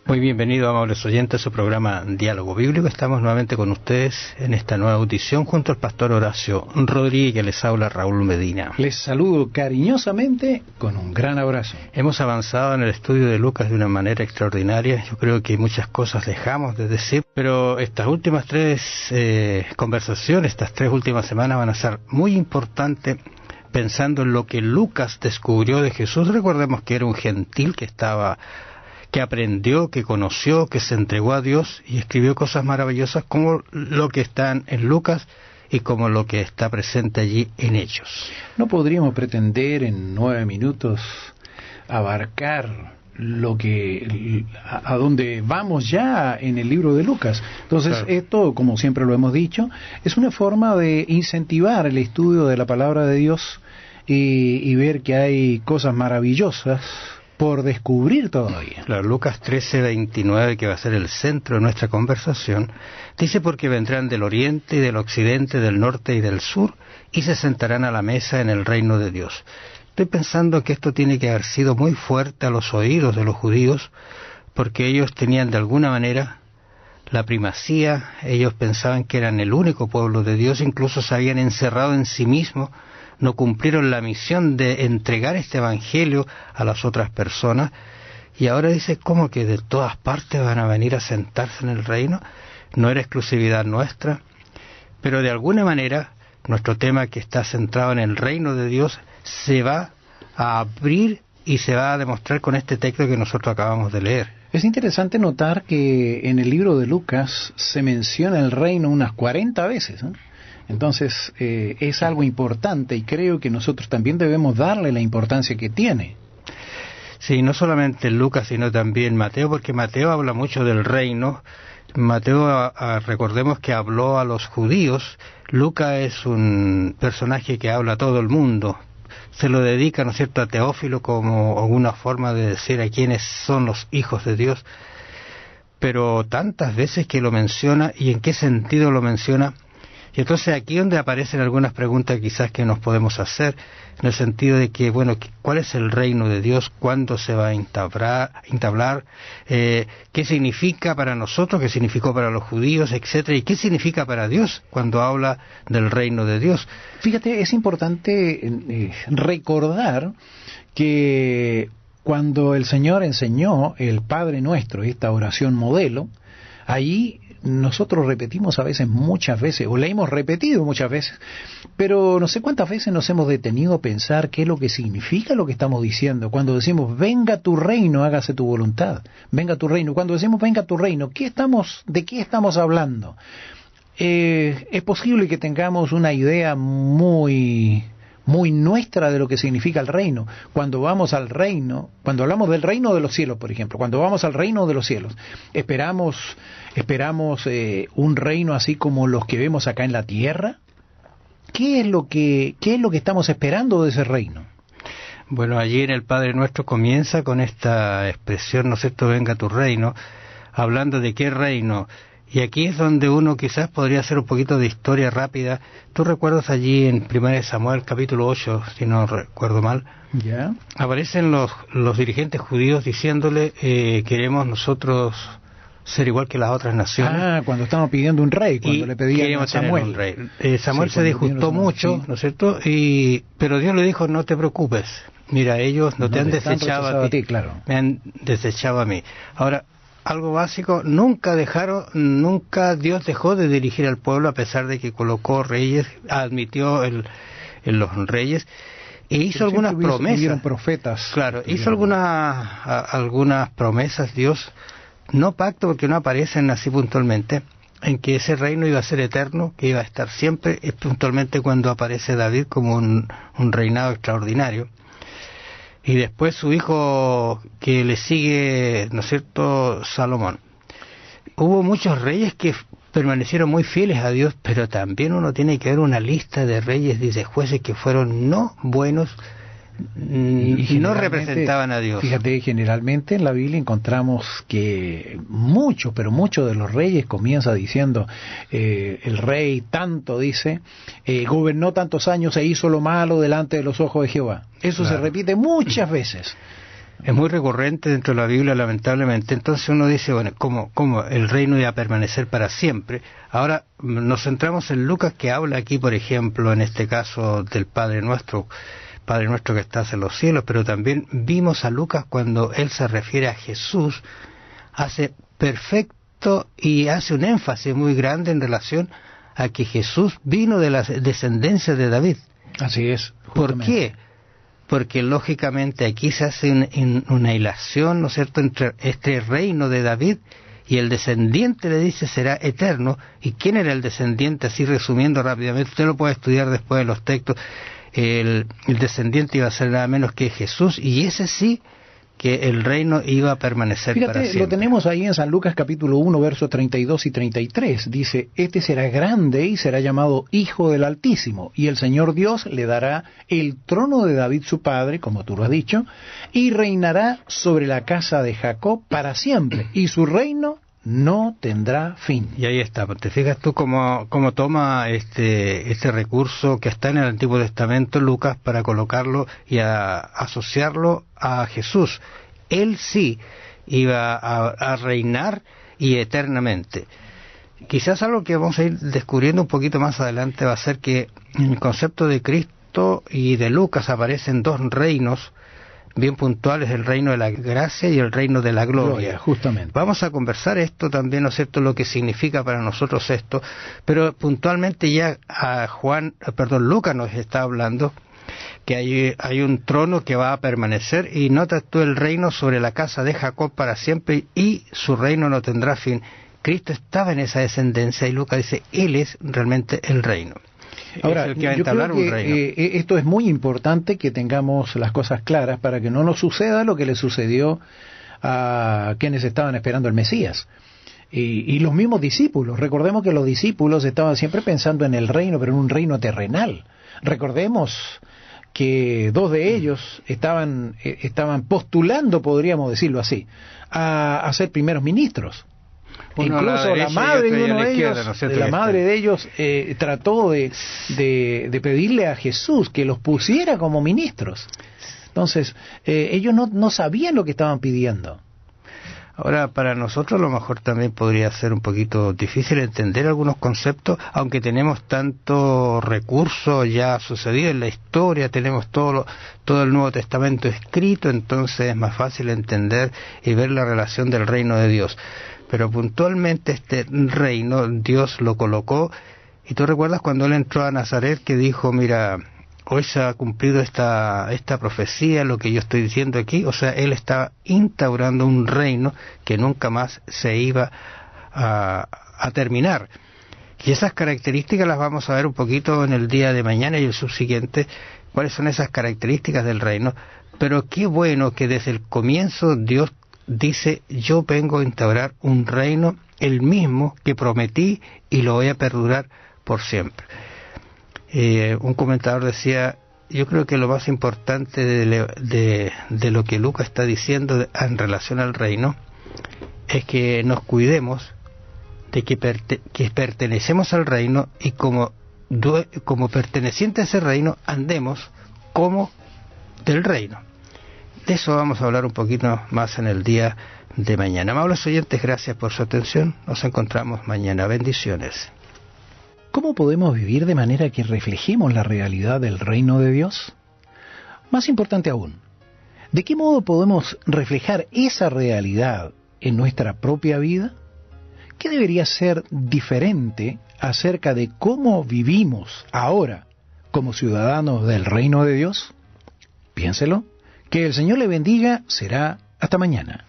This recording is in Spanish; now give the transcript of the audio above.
Muy bienvenido, amables oyentes, a su programa Diálogo Bíblico. Estamos nuevamente con ustedes en esta nueva audición junto al pastor Horacio Rodríguez. Les habla Raúl Medina. Les saludo cariñosamente con un gran abrazo. Hemos avanzado en el estudio de Lucas de una manera extraordinaria. Yo creo que muchas cosas dejamos de decir, pero estas últimas tres conversaciones, estas 3 últimas semanas van a ser muy importantes pensando en lo que Lucas descubrió de Jesús. Recordemos que era un gentil que aprendió, que conoció, que se entregó a Dios y escribió cosas maravillosas como lo que están en Lucas y como lo que está presente allí en Hechos. No podríamos pretender en 9 minutos abarcar a donde vamos ya en el libro de Lucas. Entonces, claro, esto, como siempre lo hemos dicho, es una forma de incentivar el estudio de la palabra de Dios y ver que hay cosas maravillosas por descubrir todavía. Claro, Lucas 13:29, que va a ser el centro de nuestra conversación, dice: porque vendrán del oriente y del occidente, del norte y del sur, y se sentarán a la mesa en el reino de Dios. Estoy pensando que esto tiene que haber sido muy fuerte a los oídos de los judíos, porque ellos tenían de alguna manera la primacía, ellos pensaban que eran el único pueblo de Dios, incluso se habían encerrado en sí mismos, no cumplieron la misión de entregar este evangelio a las otras personas, y ahora dice, ¿cómo que de todas partes van a venir a sentarse en el reino? No era exclusividad nuestra, pero de alguna manera nuestro tema, que está centrado en el reino de Dios, se va a abrir y se va a demostrar con este texto que nosotros acabamos de leer. Es interesante notar que en el libro de Lucas se menciona el reino unas 40 veces, ¿eh? Entonces, es algo importante y creo que nosotros también debemos darle la importancia que tiene. Sí, no solamente Lucas, sino también Mateo, porque Mateo habla mucho del reino. Mateo, recordemos que habló a los judíos. Lucas es un personaje que habla a todo el mundo. Se lo dedica, ¿no es cierto?, a Teófilo como alguna forma de decir a quiénes son los hijos de Dios. Pero tantas veces que lo menciona, y en qué sentido lo menciona. Y entonces aquí donde aparecen algunas preguntas quizás que nos podemos hacer, en el sentido de que, bueno, ¿cuál es el reino de Dios? ¿Cuándo se va a entablar? ¿Qué significa para nosotros? ¿Qué significó para los judíos? Etcétera. ¿Y qué significa para Dios cuando habla del reino de Dios? Fíjate, es importante recordar que cuando el Señor enseñó el Padre Nuestro, esta oración modelo, ahí nosotros repetimos a veces, muchas veces, o la hemos repetido muchas veces, pero no sé cuántas veces nos hemos detenido a pensar qué es lo que significa lo que estamos diciendo. Cuando decimos, venga tu reino, hágase tu voluntad, venga tu reino. Cuando decimos, venga tu reino, ¿de qué estamos hablando? Es posible que tengamos una idea muy nuestra de lo que significa el reino. Cuando vamos al reino, cuando hablamos del reino de los cielos, por ejemplo, cuando vamos al reino de los cielos, esperamos un reino así como los que vemos acá en la tierra. ¿Qué es lo que estamos esperando de ese reino? Bueno, allí en el Padre Nuestro comienza con esta expresión, ¿no es cierto?, venga tu reino, hablando de qué reino. Y aquí es donde uno quizás podría hacer un poquito de historia rápida. ¿Tú recuerdas allí en 1 Samuel capítulo 8, si no recuerdo mal? ¿Ya? Aparecen los dirigentes judíos diciéndole, queremos nosotros ser igual que las otras naciones. Ah, cuando estaban pidiendo un rey, cuando le pedían a Samuel. Un rey. Samuel se disgustó mucho, sí, ¿no es cierto? Pero Dios le dijo, no te preocupes. Mira, ellos no te han desechado a ti, claro. Me han desechado a mí. Ahora, algo básico, nunca Dios dejó de dirigir al pueblo, a pesar de que colocó reyes, admitió en los reyes, e hizo algunas promesas. Profetas. Claro, hizo algunas promesas Dios, no pacto porque no aparecen así puntualmente, en que ese reino iba a ser eterno, que iba a estar siempre, es puntualmente cuando aparece David como un reinado extraordinario. Y después su hijo que le sigue, ¿no es cierto?, Salomón. Hubo muchos reyes que permanecieron muy fieles a Dios, pero también uno tiene que ver una lista de reyes y de jueces que fueron no buenos, y no representaban a Dios. Fíjate, generalmente en la Biblia encontramos que muchos de los reyes comienza diciendo, el rey tanto dice, gobernó tantos años e hizo lo malo delante de los ojos de Jehová. Eso claro. Se repite muchas veces. es muy recurrente dentro de la Biblia, lamentablemente. Entonces uno dice, bueno, ¿cómo el reino iba a permanecer para siempre? Ahora nos centramos en Lucas, que habla aquí, por ejemplo, en este caso del Padre nuestro que estás en los cielos, pero también vimos a Lucas cuando él se refiere a Jesús, hace perfecto y hace un énfasis muy grande en relación a que Jesús vino de la descendencia de David. Así es. ¿Por qué? Porque lógicamente aquí se hace una hilación, ¿no es cierto?, entre este reino de David y el descendiente, le dice, será eterno. ¿Y quién era el descendiente? Así resumiendo rápidamente, usted lo puede estudiar después en los textos. El descendiente iba a ser nada menos que Jesús, y ese sí que el reino iba a permanecer. Fíjate, para siempre. Lo tenemos ahí en San Lucas capítulo 1, versos 32 y 33. Dice, este será grande y será llamado Hijo del Altísimo, y el Señor Dios le dará el trono de David su padre, como tú lo has dicho, y reinará sobre la casa de Jacob para siempre, y su reino no tendrá fin. Y ahí está. ¿Te fijas tú cómo toma este recurso que está en el Antiguo Testamento, Lucas, para colocarlo y asociarlo a Jesús? Él sí iba a reinar y eternamente. Quizás algo que vamos a ir descubriendo un poquito más adelante va a ser que en el concepto de Cristo y de Lucas aparecen dos reinos bien puntuales, el reino de la gracia y el reino de la gloria. Justamente. Vamos a conversar esto también, ¿no es cierto?, lo que significa para nosotros esto, pero puntualmente ya Lucas nos está hablando que hay un trono que va a permanecer, y notas tú el reino sobre la casa de Jacob para siempre, y su reino no tendrá fin. Cristo estaba en esa descendencia, y Lucas dice, Él es realmente el reino. Ahora, yo creo que esto es muy importante, que tengamos las cosas claras para que no nos suceda lo que le sucedió a quienes estaban esperando el Mesías. Y los mismos discípulos. Recordemos que los discípulos estaban siempre pensando en el reino, pero en un reino terrenal. Recordemos que dos de ellos estaban postulando, podríamos decirlo así, a ser primeros ministros. Incluso la madre de uno de ellos, la madre de ellos, trató de pedirle a Jesús que los pusiera como ministros. Entonces, ellos no sabían lo que estaban pidiendo. Ahora, para nosotros a lo mejor también podría ser un poquito difícil entender algunos conceptos, aunque tenemos tanto recurso ya sucedido en la historia, tenemos todo el Nuevo Testamento escrito, entonces es más fácil entender y ver la relación del reino de Dios. Pero puntualmente este reino Dios lo colocó, y tú recuerdas cuando él entró a Nazaret que dijo, mira, hoy se ha cumplido esta profecía, lo que yo estoy diciendo aquí. O sea, él estaba instaurando un reino que nunca más se iba a terminar. Y esas características las vamos a ver un poquito en el día de mañana y el subsiguiente, cuáles son esas características del reino. Pero qué bueno que desde el comienzo Dios dice, yo vengo a instaurar un reino, el mismo que prometí, y lo voy a perdurar por siempre. Un comentador decía, yo creo que lo más importante de lo que Lucas está diciendo en relación al reino es que nos cuidemos de que pertenecemos al reino, y como perteneciente a ese reino andemos como del reino. De eso vamos a hablar un poquito más en el día de mañana. Amables oyentes, gracias por su atención. Nos encontramos mañana. Bendiciones. ¿Cómo podemos vivir de manera que reflejemos la realidad del reino de Dios? Más importante aún, ¿de qué modo podemos reflejar esa realidad en nuestra propia vida? ¿Qué debería ser diferente acerca de cómo vivimos ahora como ciudadanos del reino de Dios? Piénselo. Que el Señor le bendiga. Será hasta mañana.